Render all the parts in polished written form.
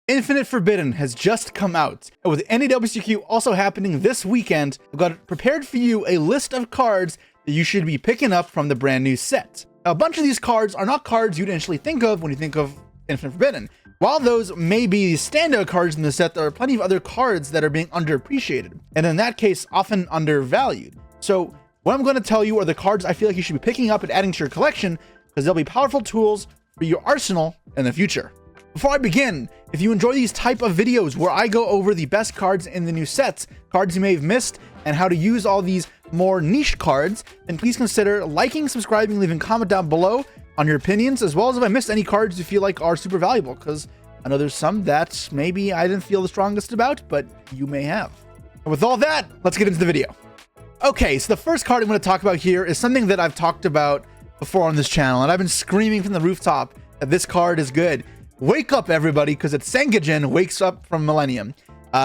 Infinite Forbidden has just come out, and with NAWCQ also happening this weekend, I've got prepared for you a list of cards that you should be picking up from the brand new set. Now, a bunch of these cards are not cards you'd initially think of when you think of Infinite Forbidden. While those may be standout cards in the set, there are plenty of other cards that are being underappreciated, and in that case, often undervalued. So what I'm going to tell you are the cards I feel like you should be picking up and adding to your collection, because they'll be powerful tools for your arsenal in the future. Before I begin, if you enjoy these type of videos where I go over the best cards in the new sets, cards you may have missed, and how to use all these more niche cards, then please consider liking, subscribing, leaving a comment down below on your opinions, as well as if I missed any cards you feel like are super valuable, because I know there's some that maybe I didn't feel the strongest about, but you may have. And with all that, let's get into the video. Okay, so the first card I'm going to talk about here is something that I've talked about before on this channel, and I've been screaming from the rooftop that this card is good. Wake up, everybody, because it's Sengajin Wakes Up from Millennium.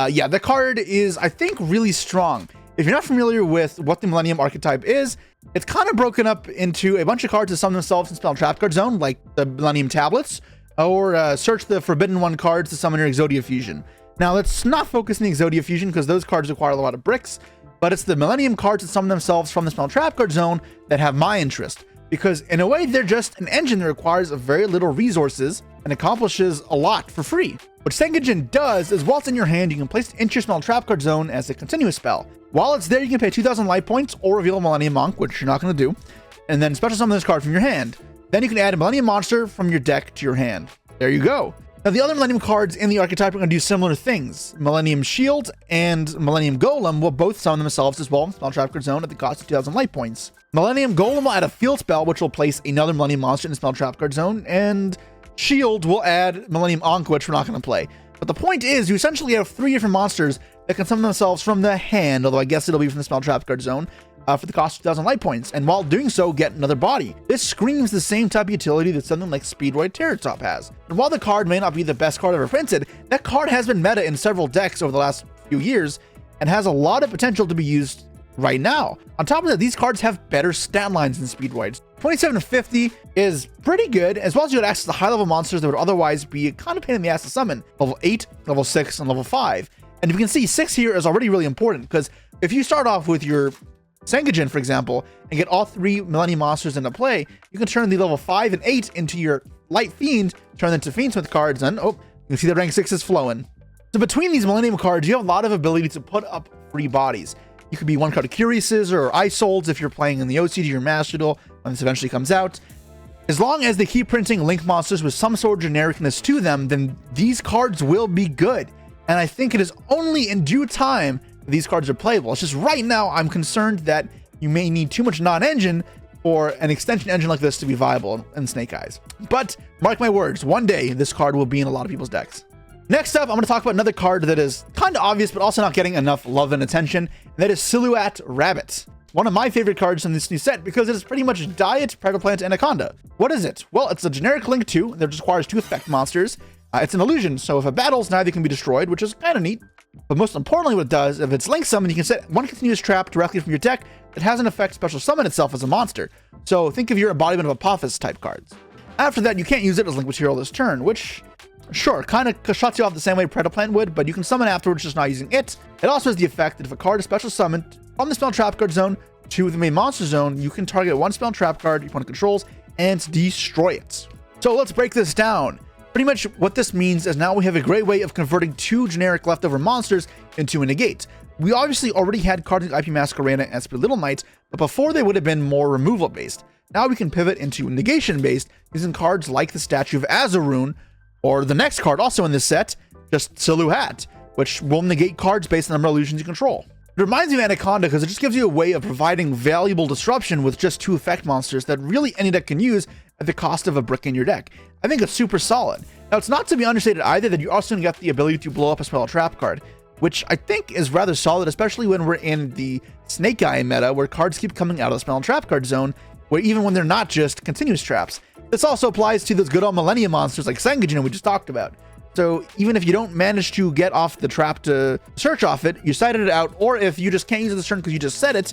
Yeah, the card is, I think, really strong. If you're not familiar with what the Millennium archetype is, it's kind of broken up into a bunch of cards that summon themselves in Spell Trap Card Zone, like the Millennium Tablets, or search the Forbidden One cards to summon your Yugioh Fusion. Now, let's not focus on the Yugioh Fusion because those cards require a lot of bricks, but it's the Millennium cards that summon themselves from the Spell Trap Card Zone that have my interest. Because in a way, they're just an engine that requires very little resources and accomplishes a lot for free. What Sengajin does is while it's in your hand, you can place it into your Spell Trap Card Zone as a continuous spell. While it's there, you can pay 2,000 life points or reveal a Millennium Monk, which you're not going to do, and then special summon this card from your hand. Then you can add a Millennium Monster from your deck to your hand. There you go. Now, the other Millennium cards in the archetype are going to do similar things. Millennium Shield and Millennium Golem will both summon themselves as well in Spell Trap Card Zone at the cost of 2,000 life points. Millennium Golem will add a field spell, which will place another Millennium Monster in the Spell Trap Card Zone, and Shield will add Millennium Ankh, which we're not going to play. But the point is, you essentially have 3 different monsters that can summon themselves from the hand, although I guess it'll be from the Spell Trap Card Zone, for the cost of 2,000 life points, and while doing so, get another body. This screams the same type of utility that something like Speedroid Terror Top has. And while the card may not be the best card ever printed, that card has been meta in several decks over the last few years, and has a lot of potential to be used right now. On top of that, these cards have better stat lines than Speedroids. 2750 is pretty good, as well as you get access to high-level monsters that would otherwise be kind of pain in the ass to summon. Level 8, level 6, and level 5. And if you can see, 6 here is already really important, because if you start off with your Sengajin, for example, and get all 3 Millennium monsters into play, you can turn the level 5 and 8 into your light fiend, turn them into fiendsmith cards, and oh, you can see the rank 6 is flowing. So between these Millennium cards, you have a lot of ability to put up free bodies. You could be one card of Curiouses or Isolds if you're playing in the OCG or Master Duel when this eventually comes out. As long as they keep printing Link monsters with some sort of genericness to them, then these cards will be good. And I think it is only in due time these cards are playable. It's just right now I'm concerned that you may need too much non-engine for an extension engine like this to be viable in Snake Eyes. But mark my words, one day this card will be in a lot of people's decks. Next up, I'm going to talk about another card that is kind of obvious but also not getting enough love and attention, and that is Silhouette Rabbit. One of my favorite cards in this new set because it is pretty much Diet, Predaplant, Anaconda. What is it? Well, it's a generic Link 2 that just requires 2 effect monsters. It's an illusion, so if it battles, neither can be destroyed, which is kind of neat. But most importantly, what it does, if it's Link Summon, you can set one continuous trap directly from your deck that has an effect special summon itself as a monster. So think of your embodiment of Apophis type cards. After that, you can't use it as Link material this turn, which, sure, kind of shuts you off the same way Predaplant would, but you can summon afterwards just not using it. It also has the effect that if a card is special summoned from the Spell Trap Card Zone to the main monster zone, you can target one Spell Trap card your opponent controls and destroy it. So let's break this down. Pretty much what this means is now we have a great way of converting 2 generic leftover monsters into a negate. We obviously already had cards like IP Masquerena and Spirit Little Knight, but before they would have been more removal based. Now we can pivot into negation based using cards like the Statue of Azarun, or the next card also in this set, just Silhouette, which will negate cards based on the number of illusions you control. It reminds me of Anaconda because it just gives you a way of providing valuable disruption with just 2 effect monsters that really any deck can use at the cost of a brick in your deck. I think it's super solid. Now, it's not to be understated either that you also get the ability to blow up a Spell Trap card, which I think is rather solid, especially when we're in the Snake Eye meta where cards keep coming out of the Spell Trap card zone, where even when they're not just continuous traps. This also applies to those good old Millennium monsters like Sengajin we just talked about. So even if you don't manage to get off the trap to search off it, you cited it out, or if you just can't use it this turn because you just said it,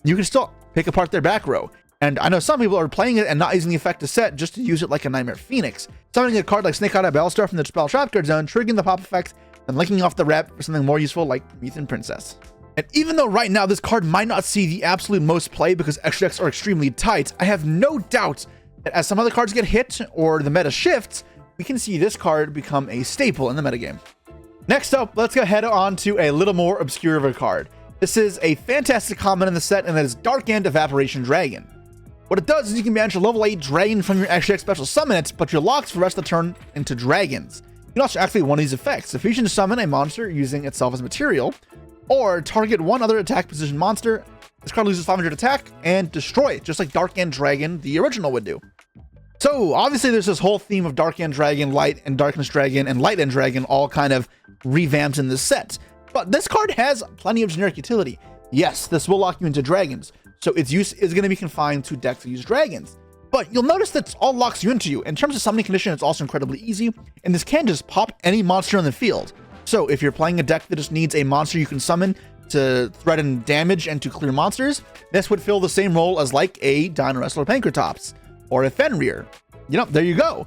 you can still pick apart their back row. And I know some people are playing it and not using the effect to set just to use it like a Nightmare Phoenix, summoning a card like Snake Eye Battlestar from the Spell Trap card zone, triggering the pop effect, and linking off the rep for something more useful like Promethean Princess. And even though right now this card might not see the absolute most play because extra decks are extremely tight, I have no doubt that as some other cards get hit or the meta shifts, we can see this card become a staple in the metagame. Next up, let's go head on to a little more obscure of a card. This is a fantastic common in the set, and that is Dark End Evaporation Dragon. What it does is you can manage a level 8 dragon from your extra deck special summon it, but you're locked for the rest of the turn into dragons. You can also activate one of these effects. If you can summon a monster using itself as material, or target one other attack position monster, this card loses 500 attack and destroy it, just like Dark End Dragon, the original, would do. So obviously there's this whole theme of Dark End Dragon, Light and Darkness Dragon, and Light End Dragon all kind of revamped in this set. But this card has plenty of generic utility. Yes, this will lock you into dragons, so its use is going to be confined to decks that use dragons. But you'll notice that all locks you into you. In terms of summoning condition, it's also incredibly easy, and this can just pop any monster on the field. So if you're playing a deck that just needs a monster you can summon to threaten damage and to clear monsters, this would fill the same role as like a Dino Wrestler Pankratops or a Fenrir. You know, there you go.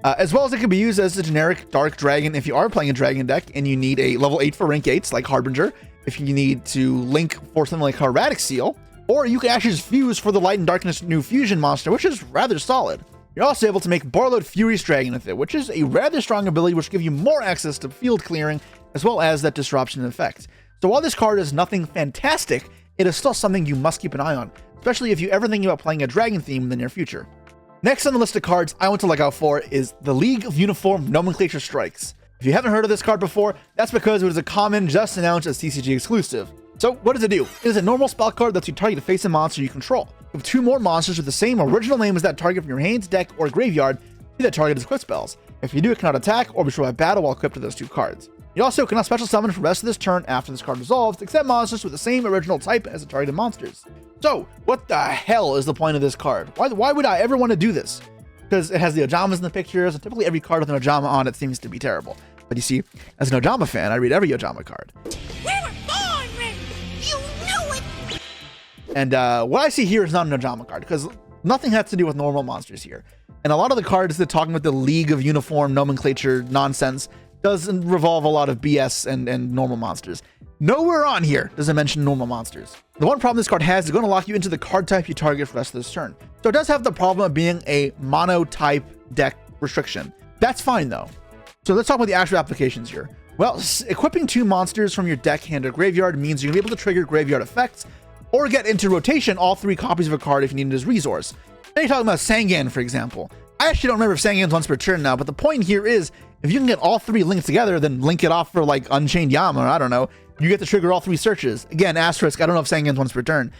As well as it can be used as a generic Dark Dragon if you are playing a dragon deck and you need a level 8 for rank 8s like Harbinger, if you need to link for something like Heretical Seal, or you can actually just fuse for the Light and Darkness new fusion monster, which is rather solid. You're also able to make Barlowed Furious Dragon with it, which is a rather strong ability which gives you more access to field clearing, as well as that disruption effect. So while this card is nothing fantastic, it is still something you must keep an eye on, especially if you ever think about playing a dragon theme in the near future. Next on the list of cards I want to look out for is the League of Uniform Nomenclature Strikes. If you haven't heard of this card before, that's because it was a common just announced as TCG exclusive. So what does it do? It is a normal spell card that lets you target a face a monster you control. You have 2 more monsters with the same original name as that target from your hands, deck, or graveyard. See that target as equip spells. If you do, it cannot attack or be destroyed by battle while equipped to those 2 cards. You also cannot special summon for the rest of this turn after this card resolves, except monsters with the same original type as the targeted monsters. So what the hell is the point of this card? Why would I ever want to do this? Because it has the Ojamas in the pictures, and typically every card with an Ojama on it seems to be terrible. But you see, as an Ojama fan, I read every Ojama card. We were born ready. You knew it. And what I see here is not an Ojama card, because nothing has to do with normal monsters here. And a lot of the cards that talking about the League of Uniform Nomenclature nonsense doesn't revolve a lot of BS and normal monsters. Nowhere on here does it mention normal monsters. The one problem this card has is going to lock you into the card type you target for the rest of this turn. So it does have the problem of being a mono type deck restriction. That's fine though. So let's talk about the actual applications here. Well, equipping 2 monsters from your deck, hand, or graveyard means you're going to be able to trigger graveyard effects or get into rotation all 3 copies of a card if you need it as resource. Then you're talking about Sangan, for example. I actually don't remember if Sangan's once per turn now, but the point here is if you can get all 3 linked together, then link it off for like Unchained Yama, or I don't know, you get to trigger all 3 searches. Again, asterisk, I don't know if Sangan's once per turn.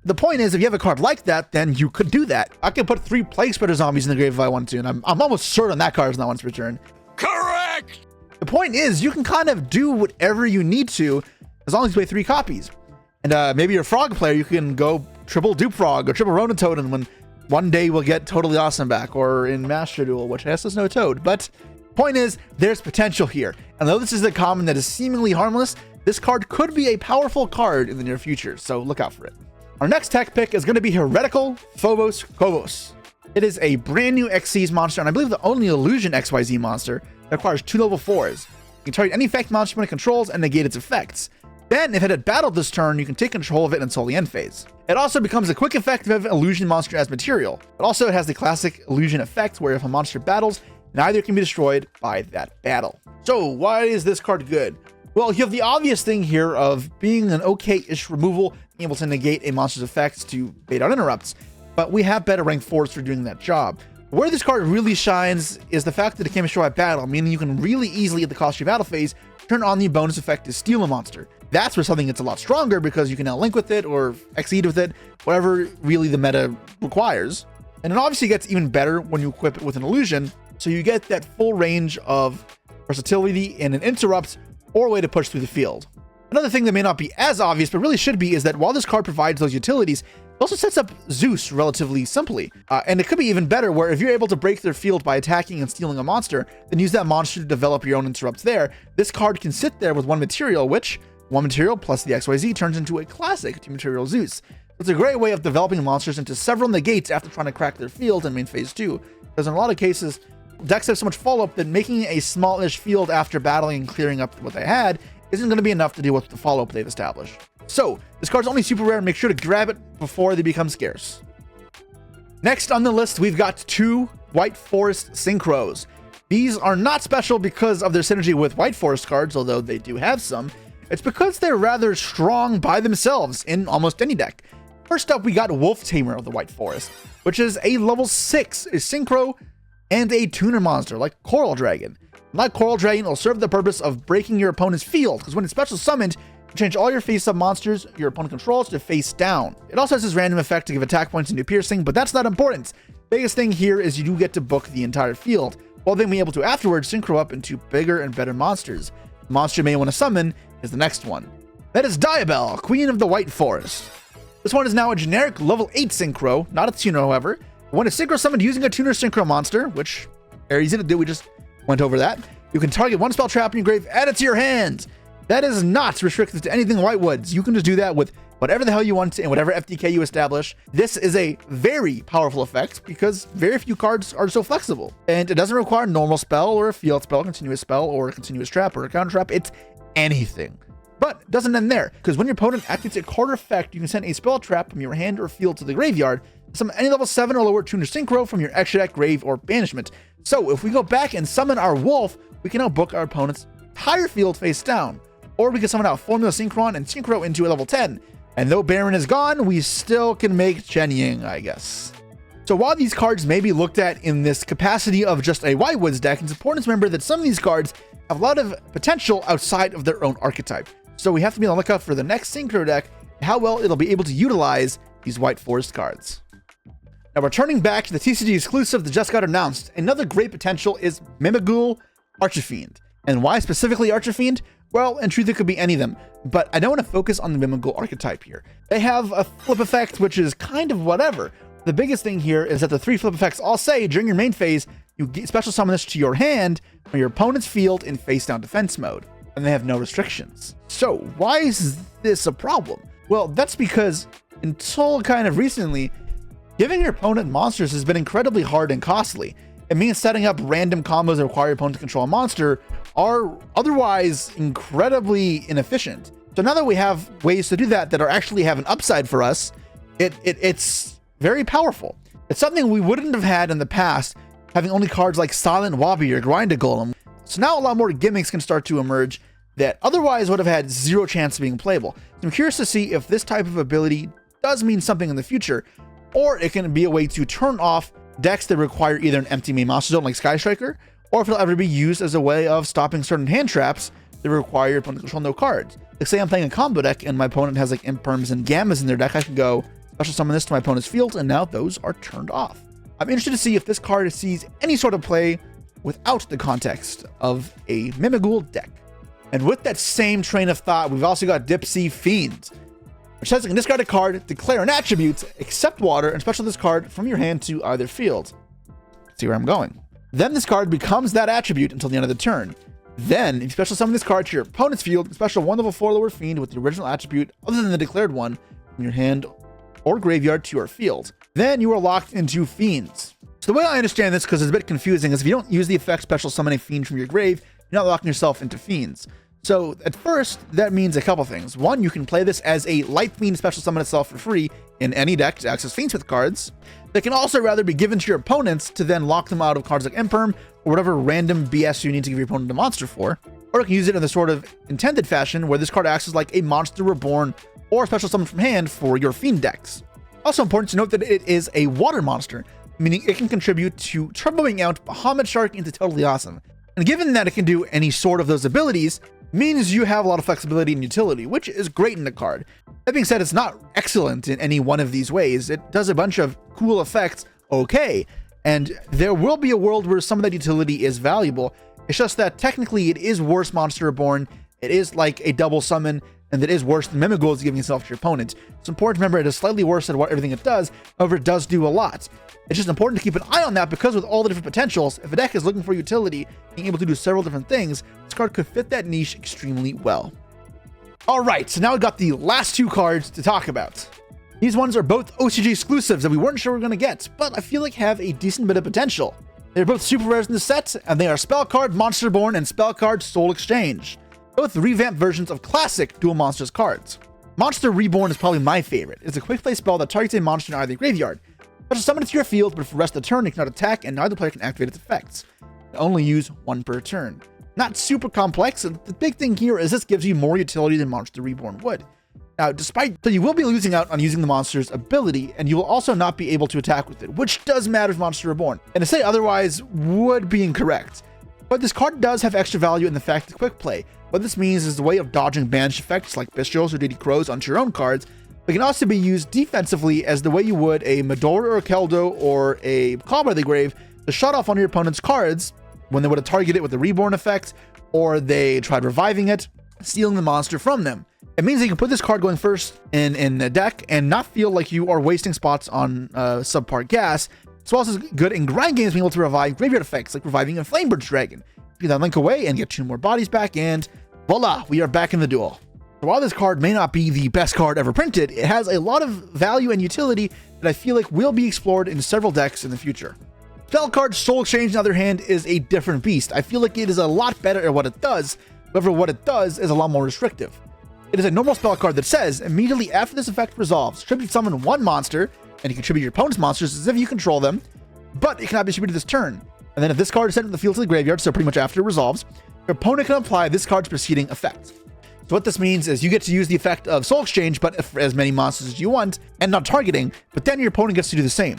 The point is, if you have a card like that, then you could do that. I could put 3 Plague Spreader zombies in the grave if I want to, and I'm almost certain that card is not once per turn. Correct. The point is, you can kind of do whatever you need to, as long as you play 3 copies. And maybe you're a Frog player, you can go triple Dupe Frog or triple Ronin Toad, and when one day we'll get Totally Awesome back, or in Master Duel, which has no Toad. But point is, there's potential here. And though this is a common that is seemingly harmless, this card could be a powerful card in the near future, so look out for it. Our next tech pick is going to be Heretical Phobos. It is a brand new Xyz monster, and I believe the only Illusion XYZ monster that requires 2 level 4s. You can target any effect monster when it controls and negate its effects. Then, if it had battled this turn, you can take control of it until the end phase. It also becomes a quick effect if you have an illusion monster as material, but also it has the classic illusion effect where if a monster battles, neither can be destroyed by that battle. So why is this card good? Well, you have the obvious thing here of being an okay-ish removal, being able to negate a monster's effects to bait out interrupts, but we have better rank 4s for doing that job. Where this card really shines is the fact that it can be destroyed by battle, meaning you can really easily at the cost of your battle phase turn on the bonus effect to steal a monster. That's where something gets a lot stronger because you can now link with it or exceed with it, whatever really the meta requires. And it obviously gets even better when you equip it with an illusion, so you get that full range of versatility and an interrupt or a way to push through the field. Another thing that may not be as obvious, but really should be, is that while this card provides those utilities, it also sets up Zeus relatively simply. And it could be even better, where if you're able to break their field by attacking and stealing a monster, then use that monster to develop your own interrupt there. This card can sit there with 1 material, which, One material plus the XYZ turns into a classic 2 material Zeus. It's a great way of developing monsters into several negates after trying to crack their field in main phase 2, because in a lot of cases, decks have so much follow-up that making a smallish field after battling and clearing up what they had isn't going to be enough to deal with the follow-up they've established. So, this card's only super rare, make sure to grab it before they become scarce. Next on the list, we've got 2 White Forest Synchros. These are not special because of their synergy with White Forest cards, although they do have some. It's because they're rather strong by themselves in almost any deck. First up, we got Wolf Tamer of the White Forest, which is a level 6, a synchro, and a tuner monster like Coral Dragon. Like Coral Dragon, it'll serve the purpose of breaking your opponent's field, because when it's special summoned, you change all your face-up monsters your opponent controls to face down. It also has this random effect to give attack points into piercing, but that's not important. Biggest thing here is you do get to book the entire field, while then being able to afterwards synchro up into bigger and better monsters. The monster you may want to summon is the next one. That is Diabell, Queen of the White Forest. This one is now a generic level 8 synchro, not a tuner however. When it's synchro summoned using a tuner synchro monster, which very easy to do, we just went over that, you can target one spell trap in your grave, add it to your hand. That is not restricted to anything Whitewoods. You can just do that with whatever the hell you want and whatever FDK you establish. This is a very powerful effect because very few cards are so flexible. And it doesn't require a normal spell or a field spell, continuous spell, or a continuous trap or a counter trap. It's anything. But it doesn't end there, because when your opponent activates a card effect, you can send a spell trap from your hand or field to the graveyard to summon any level 7 or lower tuner synchro from your extra deck, grave, or banishment. So if we go back and summon our wolf, we can now book our opponent's entire field face down. Or we can summon out Formula Synchron and Synchro into a level 10. And though Baron is gone, we still can make Chen Ying, I guess. So while these cards may be looked at in this capacity of just a Whitewoods deck, it's important to remember that some of these cards have a lot of potential outside of their own archetype. So we have to be on the lookout for the next synchro deck and how well it'll be able to utilize these White Forest cards. Now returning back to the TCG exclusive that just got announced, another great potential is Mimighoul Archifiend. And why specifically Archifiend? Well, in truth, it could be any of them, but I don't want to focus on the Mimighoul archetype here. They have a flip effect, which is kind of whatever. The biggest thing here is that the 3 flip effects all say during your main phase, you special summon this to your hand or your opponent's field in face down defense mode, and they have no restrictions. So why is this a problem? Well, that's because until kind of recently, giving your opponent monsters has been incredibly hard and costly. It means setting up random combos that require your opponent to control a monster are otherwise incredibly inefficient. So now that we have ways to do that that are actually have an upside for us, it's very powerful. It's something we wouldn't have had in the past, having only cards like Silent Wobby or Grind a Golem. So now a lot more gimmicks can start to emerge that otherwise would have had zero chance of being playable. So I'm curious to see if this type of ability does mean something in the future, or it can be a way to turn off decks that require either an empty main monster zone like Sky Striker, or if it'll ever be used as a way of stopping certain hand traps that require your opponent to control no cards. Like say I'm playing a combo deck and my opponent has like Imperms and Gammas in their deck, I can go special summon this to my opponent's field and now those are turned off. I'm interested to see if this card sees any sort of play without the context of a Mimighoul deck. And with that same train of thought, we've also got Dippy Fiend, which says you can discard a card, declare an attribute, accept water, and special this card from your hand to either field. See where I'm going. Then this card becomes that attribute until the end of the turn. Then, if you special summon this card to your opponent's field, special 1 level 4 lower fiend with the original attribute other than the declared one from your hand or graveyard to your field. Then you are locked into fiends. So the way I understand this, because it's a bit confusing, is if you don't use the effect special summon a fiend from your grave, you're not locking yourself into fiends. So at first, that means a couple things. One, you can play this as a light fiend special summon itself for free in any deck to access fiends with cards. They can also rather be given to your opponents to then lock them out of cards like Imperm or whatever random BS you need to give your opponent a monster for. Or you can use it in the sort of intended fashion where this card acts as like a monster reborn or special summon from hand for your fiend decks. Also important to note that it is a water monster, meaning it can contribute to turboing out Bahamut Shark into Totally Awesome. And given that it can do any sort of those abilities, means you have a lot of flexibility and utility, which is great in the card. That being said, it's not excellent in any one of these ways. It does a bunch of cool effects, okay, and there will be a world where some of that utility is valuable. It's just that technically it is worse Monster Reborn, it is like a double summon, and it is worse than Mimighoul is giving yourself to your opponent. It's important to remember it is slightly worse than what everything it does, however it does do a lot. It's just important to keep an eye on that because with all the different potentials, if a deck is looking for utility, being able to do several different things, this card could fit that niche extremely well. All right, so now we got the last two cards to talk about. These ones are both OCG exclusives that we weren't sure we were going to get, but I feel like have a decent bit of potential. They're both super rares in the set, and they are Spell Card Monster Born and Spell Card Soul Exchange, both revamped versions of classic Dual Monsters cards. Monster Reborn is probably my favorite. It's a quick play spell that targets a monster in either graveyard. You can summon it to your field, but for the rest of the turn, it cannot attack, and neither player can activate its effects. You only use one per turn. Not super complex, and the big thing here is this gives you more utility than Monster Reborn would. Now, so you will be losing out on using the monster's ability, and you will also not be able to attack with it, which does matter with Monster Reborn. And to say otherwise would be incorrect. But this card does have extra value in the fact of quick play. What this means is the way of dodging banished effects like Bestials or Diddy Crows onto your own cards, but can also be used defensively as the way you would a Medora or a Keldo or a Call by the Grave to shut off one of your opponent's cards when they would have targeted it with the Reborn effect, or they tried reviving it, stealing the monster from them. It means that you can put this card going first in a deck and not feel like you are wasting spots on subpar gas. It's also good in grind games being able to revive graveyard effects like reviving a Flamebird's Dragon. Get that link away and get 2 more bodies back, and voila, we are back in the duel. So while this card may not be the best card ever printed, it has a lot of value and utility that I feel like will be explored in several decks in the future. Spell card Soul Exchange, on the other hand, is a different beast. I feel like it is a lot better at what it does, however what it does is a lot more restrictive. It is a normal spell card that says, immediately after this effect resolves, tribute summon one monster, and you contribute your opponent's monsters as if you control them, but it cannot be distributed this turn. And then if this card is sent to the field to the graveyard, so pretty much after it resolves, your opponent can apply this card's preceding effect. So what this means is you get to use the effect of Soul Exchange, but for as many monsters as you want, and not targeting, but then your opponent gets to do the same.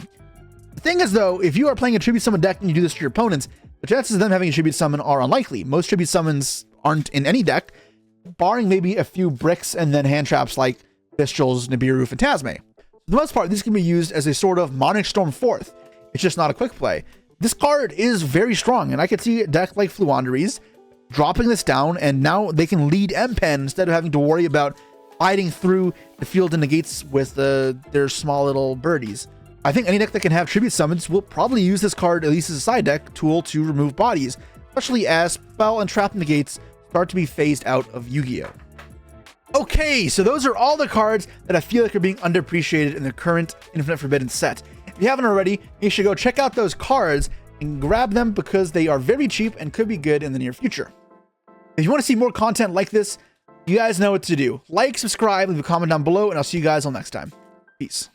The thing is though, if you are playing a Tribute Summon deck and you do this to your opponents, the chances of them having a Tribute Summon are unlikely. Most Tribute Summons aren't in any deck, barring maybe a few bricks and then hand traps like Bestials, Nibiru, Phantasme. For the most part, these can be used as a sort of Monarch Storm 4th. It's just not a quick play. This card is very strong, and I could see a deck like Fluanderies dropping this down, and now they can lead M-Pen instead of having to worry about fighting through the field and negates with their small little birdies. I think any deck that can have Tribute Summons will probably use this card, at least as a side deck tool, to remove bodies, especially as Spell and Trap negates start to be phased out of Yu-Gi-Oh! Okay, so those are all the cards that I feel like are being underappreciated in the current Infinite Forbidden set. If you haven't already, you should go check out those cards and grab them because they are very cheap and could be good in the near future. If you want to see more content like this, you guys know what to do. Like, subscribe, leave a comment down below, and I'll see you guys all next time. Peace.